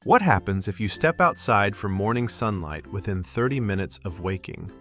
What happens if you step outside for morning sunlight within 30 minutes of waking?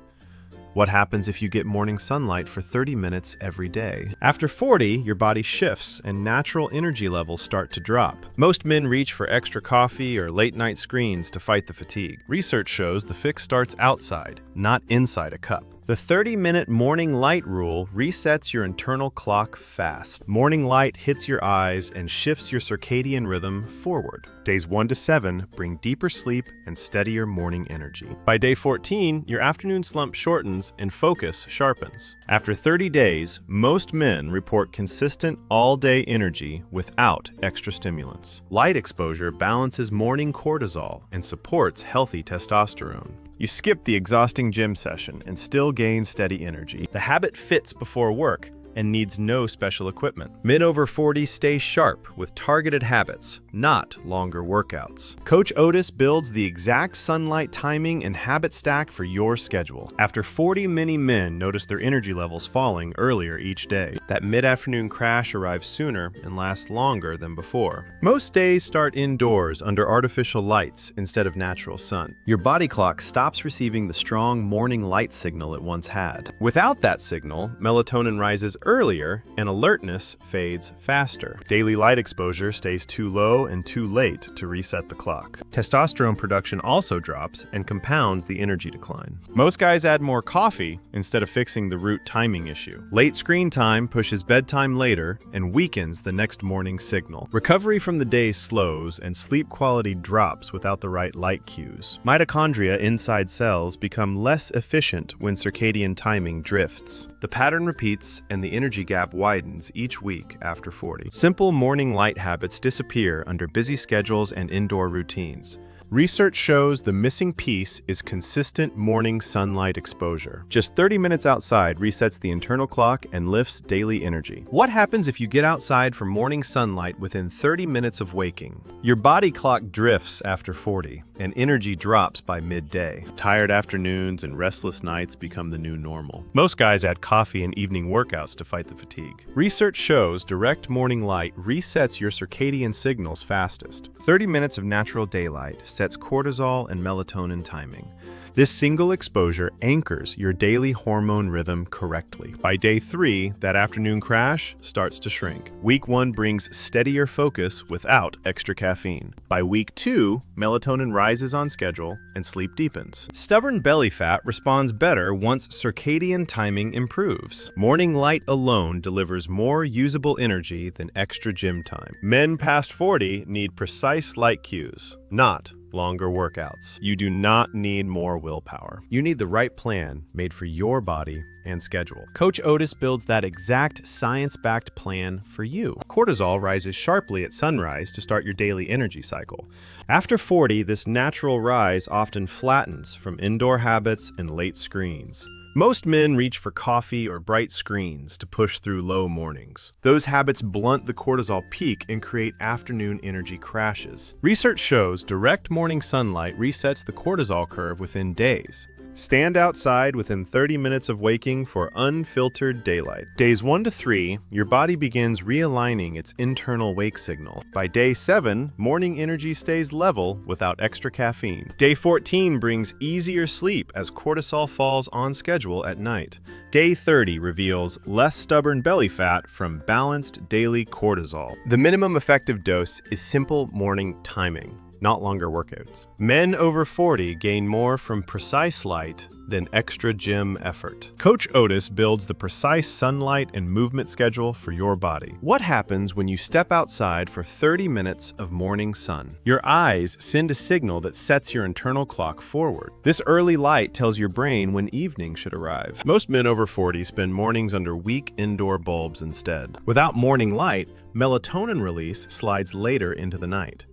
What happens if you get morning sunlight for 30 minutes every day? After 40, your body shifts and natural energy levels start to drop. Most men reach for extra coffee or late-night screens to fight the fatigue. Research shows the fix starts outside, not inside a cup. The 30-minute morning light rule resets your internal clock fast. Morning light hits your eyes and shifts your circadian rhythm forward. Days 1 to 7 bring deeper sleep and steadier morning energy. By day 14, your afternoon slump shortens and focus sharpens. After 30 days, most men report consistent all-day energy without extra stimulants. Light exposure balances morning cortisol and supports healthy testosterone. You skip the exhausting gym session and still gain steady energy. The habit fits before work and needs no special equipment. Men over 40 stay sharp with targeted habits, not longer workouts. Coach Otis builds the exact sunlight timing and habit stack for your schedule. After 40, many men notice their energy levels falling earlier each day. That mid-afternoon crash arrives sooner and lasts longer than before. Most days start indoors under artificial lights instead of natural sun. Your body clock stops receiving the strong morning light signal it once had. Without that signal, melatonin rises earlier and alertness fades faster. Daily light exposure stays too low and too late to reset the clock. Testosterone production also drops and compounds the energy decline. Most guys add more coffee instead of fixing the root timing issue. Late screen time pushes bedtime later and weakens the next morning signal. Recovery from the day slows and sleep quality drops without the right light cues. Mitochondria inside cells become less efficient when circadian timing drifts. The pattern repeats and the energy gap widens each week after 40. Simple morning light habits disappear under busy schedules and indoor routines. Research shows the missing piece is consistent morning sunlight exposure. Just 30 minutes outside resets the internal clock and lifts daily energy. What happens if you get outside for morning sunlight within 30 minutes of waking? Your body clock drifts after 40, and energy drops by midday. Tired afternoons and restless nights become the new normal. Most guys add coffee and evening workouts to fight the fatigue. Research shows direct morning light resets your circadian signals fastest. 30 minutes of natural daylight sets cortisol and melatonin timing. This single exposure anchors your daily hormone rhythm correctly. By day 3, that afternoon crash starts to shrink. Week 1 brings steadier focus without extra caffeine. By week 2, melatonin rises on schedule and sleep deepens. Stubborn belly fat responds better once circadian timing improves. Morning light alone delivers more usable energy than extra gym time. Men past 40 need precise light cues, not longer workouts. You do not need more willpower. You need the right plan made for your body and schedule. Coach Otis builds that exact science-backed plan for you. Cortisol rises sharply at sunrise to start your daily energy cycle. After 40, this natural rise often flattens from indoor habits and late screens. Most men reach for coffee or bright screens to push through low mornings. Those habits blunt the cortisol peak and create afternoon energy crashes. Research shows direct morning sunlight resets the cortisol curve within days. Stand outside within 30 minutes of waking for unfiltered daylight. Days 1 to 3, your body begins realigning its internal wake signal. By day 7, morning energy stays level without extra caffeine. Day 14 brings easier sleep as cortisol falls on schedule at night. Day 30 reveals less stubborn belly fat from balanced daily cortisol. The minimum effective dose is simple morning timing, not longer workouts. Men over 40 gain more from precise light than extra gym effort. Coach Otis builds the precise sunlight and movement schedule for your body. What happens when you step outside for 30 minutes of morning sun? Your eyes send a signal that sets your internal clock forward. This early light tells your brain when evening should arrive. Most men over 40 spend mornings under weak indoor bulbs instead. Without morning light, melatonin release slides later into the night.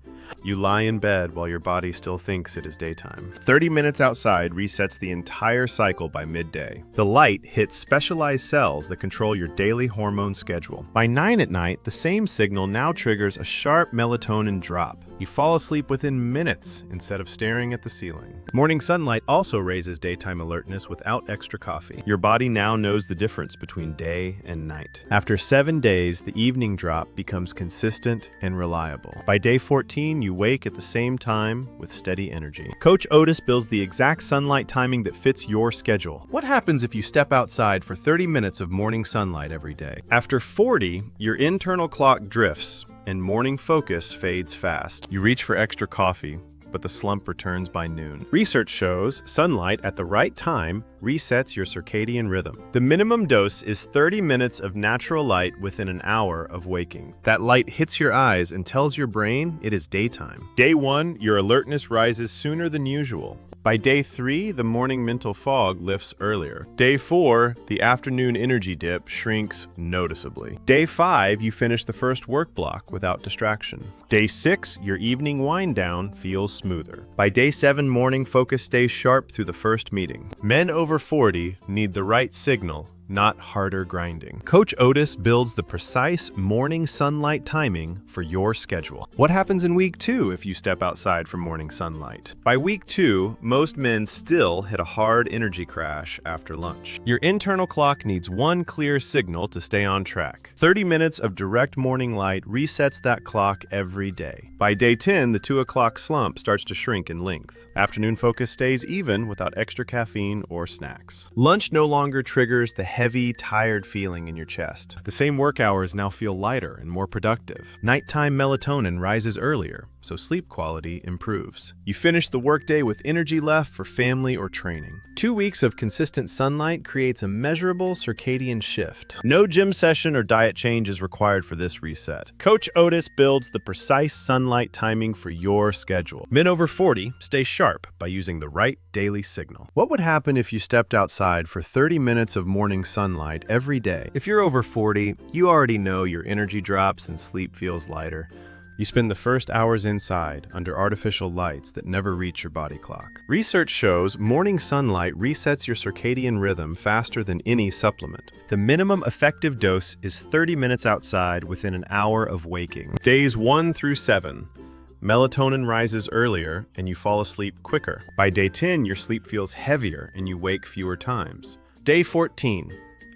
You lie in bed while your body still thinks it is daytime. 30 minutes outside resets the entire cycle by midday. The light hits specialized cells that control your daily hormone schedule. By 9 at night, the same signal now triggers a sharp melatonin drop. You fall asleep within minutes instead of staring at the ceiling. Morning sunlight also raises daytime alertness without extra coffee. Your body now knows the difference between day and night. After 7 days, the evening drop becomes consistent and reliable. By day 14, you wake at the same time with steady energy. Coach Otis builds the exact sunlight timing that fits your schedule. What happens if you step outside for 30 minutes of morning sunlight every day? After 40, your internal clock drifts and morning focus fades fast. You reach for extra coffee, but the slump returns by noon. Research shows sunlight at the right time resets your circadian rhythm. The minimum dose is 30 minutes of natural light within an hour of waking. That light hits your eyes and tells your brain it is daytime. Day 1, your alertness rises sooner than usual. By day 3, the morning mental fog lifts earlier. Day 4, the afternoon energy dip shrinks noticeably. Day 5, you finish the first work block without distraction. Day 6, your evening wind down feels smoother. By day 7, morning focus stays sharp through the first meeting. Men over 40 need the right signal, not harder grinding. Coach Otis builds the precise morning sunlight timing for your schedule. What happens in week 2 if you step outside for morning sunlight? By week 2, most men still hit a hard energy crash after lunch. Your internal clock needs one clear signal to stay on track. 30 minutes of direct morning light resets that clock every day. By day 10, the 2 o'clock slump starts to shrink in length. Afternoon focus stays even without extra caffeine or snacks. Lunch no longer triggers the heavy, tired feeling in your chest. The same work hours now feel lighter and more productive. Nighttime melatonin rises earlier, so sleep quality improves. You finish the workday with energy left for family or training. 2 weeks of consistent sunlight creates a measurable circadian shift. No gym session or diet change is required for this reset. Coach Otis builds the precise sunlight timing for your schedule. Men over 40 stay sharp by using the right daily signal. What would happen if you stepped outside for 30 minutes of morning sunlight every day? If you're over 40, you already know your energy drops and sleep feels lighter. You spend the first hours inside under artificial lights that never reach your body clock. Research shows morning sunlight resets your circadian rhythm faster than any supplement. The minimum effective dose is 30 minutes outside within an hour of waking. Days 1 through 7. Melatonin rises earlier and you fall asleep quicker. By day 10, your sleep feels heavier and you wake fewer times. Day 14.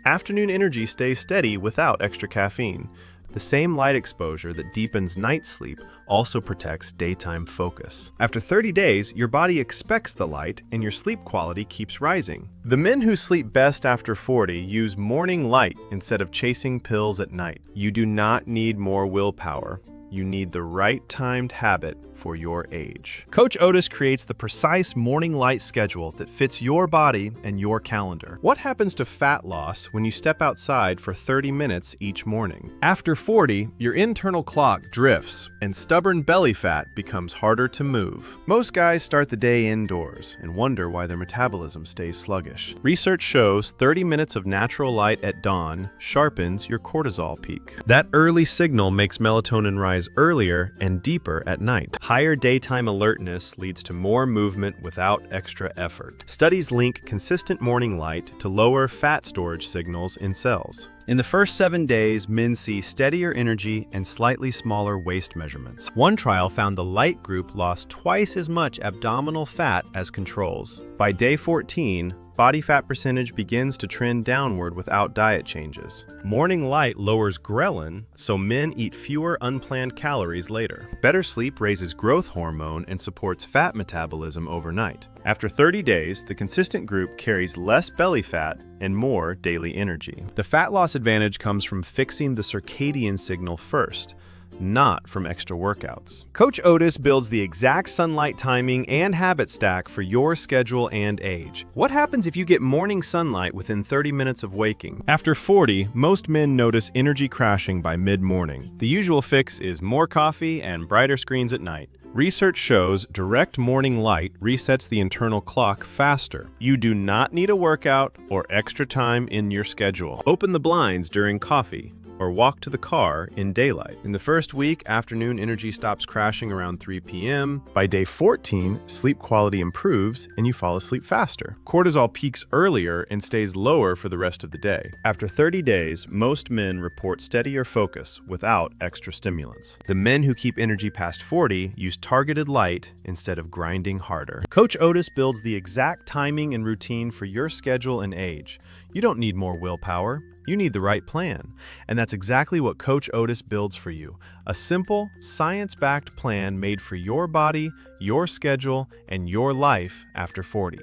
Afternoon energy stays steady without extra caffeine. The same light exposure that deepens night sleep also protects daytime focus. After 30 days, your body expects the light and your sleep quality keeps rising. The men who sleep best after 40 use morning light instead of chasing pills at night. You do not need more willpower. You need the right timed habit for your age. Coach Otis creates the precise morning light schedule that fits your body and your calendar. What happens to fat loss when you step outside for 30 minutes each morning? After 40, your internal clock drifts and stubborn belly fat becomes harder to move. Most guys start the day indoors and wonder why their metabolism stays sluggish. Research shows 30 minutes of natural light at dawn sharpens your cortisol peak. That early signal makes melatonin rise earlier and deeper at night. Higher daytime alertness leads to more movement without extra effort. Studies link consistent morning light to lower fat storage signals in cells. In the first 7 days, men see steadier energy and slightly smaller waist measurements. One trial found the light group lost twice as much abdominal fat as controls. By day 14, body fat percentage begins to trend downward without diet changes. Morning light lowers ghrelin, so men eat fewer unplanned calories later. Better sleep raises growth hormone and supports fat metabolism overnight. After 30 days, the consistent group carries less belly fat and more daily energy. The fat loss advantage comes from fixing the circadian signal first, not from extra workouts. Coach Otis builds the exact sunlight timing and habit stack for your schedule and age. What happens if you get morning sunlight within 30 minutes of waking? After 40, most men notice energy crashing by mid-morning. The usual fix is more coffee and brighter screens at night. Research shows direct morning light resets the internal clock faster. You do not need a workout or extra time in your schedule. Open the blinds during coffee. or walk to the car in daylight. In the first week, afternoon energy stops crashing around 3 p.m. By day 14, sleep quality improves and you fall asleep faster. Cortisol peaks earlier and stays lower for the rest of the day. After 30 days, most men report steadier focus without extra stimulants. The men who keep energy past 40 use targeted light instead of grinding harder. Coach Otis builds the exact timing and routine for your schedule and age. You don't need more willpower. You need the right plan. And that's exactly what Coach Otis builds for you. A simple, science-backed plan made for your body, your schedule, and your life after 40.